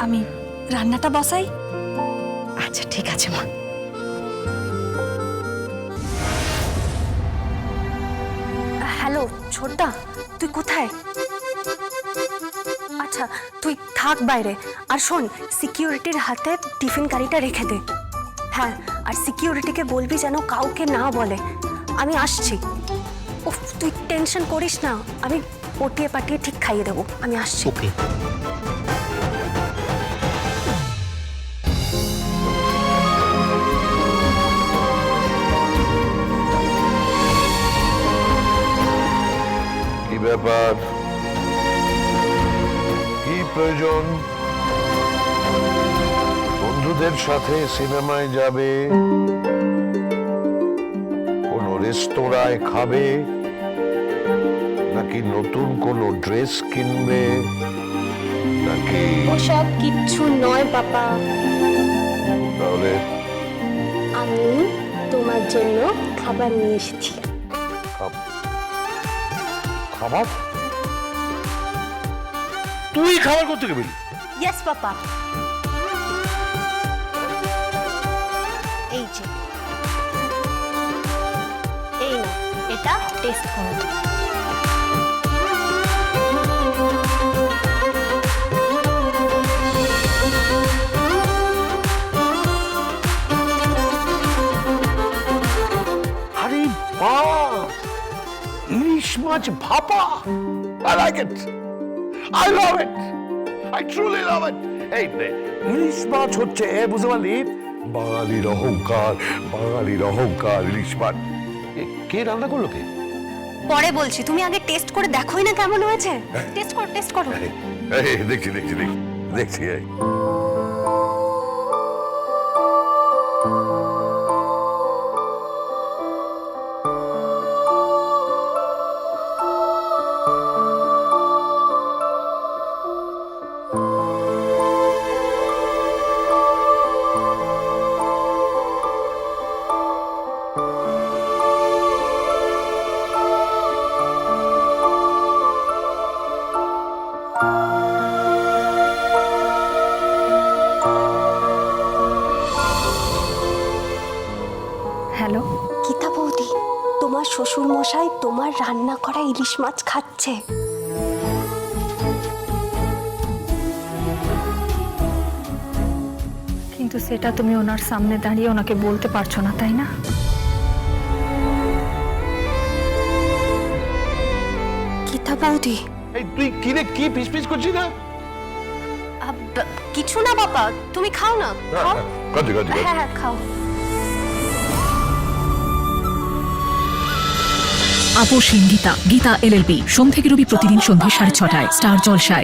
আমি রান্নাটা বসাই। আচ্ছা ঠিক আছে মা। হ্যালো ছোটদা, তুই কোথায়? আচ্ছা তুই থাক বাইরে, আর শোন সিকিউরিটির হাতে টিফিন গাড়িটা রেখে দে। হ্যাঁ, আর সিকিউরিটিকে বলবি যেন কাউকে না বলে। আমি আসছি। উফ, তুই টেনশন করিস না, আমি পটিয়ে পাটিয়ে ঠিক খাইয়ে দেবো। আমি আসছি। ওকে। কি ব্যাপার, কি প্রয়োজন? বন্ধুদের সাথে সিনেমায় যাবে, কোন রেস্তোরাঁয় খাবে, নাকি নতুন কোনো ড্রেস কিনবে, নাকি ওসব কিচ্ছু নয় বাবা, তাহলে আমি তোমার জন্য খাবার নিয়ে এসেছি। খাবার? তুই খাবার করতে গেবি? ইয়েস পাপা। এই যে, এই না, এটা টেস্ট করো। আরে বাহ, ইলিশ মাছ ভাপা! I like it. I love it. I truly love it. এই ইলিশ মাছ হচ্ছে বুঝতে পারলি বাঙালির অহংকার, বাঙালির অহংকার ইলিশ মাছ। কে রান্না করলো কে? পরে বলছি, তুমি আগে টেস্ট করে দেখোই না কেমন হয়েছে। টেস্ট করো, টেস্ট করো। দেখছি দেখছি দেখছি এই হ্যালো গীতা বৌদি, তোমার শ্বশুর মশাই তোমার রান্না করা ইলিশ মাছ খাচ্ছে। কিন্তু সেটা তুমি ওনার সামনে দাঁড়িয়ে ওনাকে বলতে পারছো না, তাই না? গীতা বৌদি, এই তুই কিরে কি পিস করছিস না? কিছু না বাবা, তুমি খাও না, খাও। কাজে হ্যাঁ হ্যাঁ খাও। আপসহীন গীতা, গীতা LLB, সোম থেকে রবি প্রতিদিন সন্ধ্যে 6:30 স্টার জলসায়।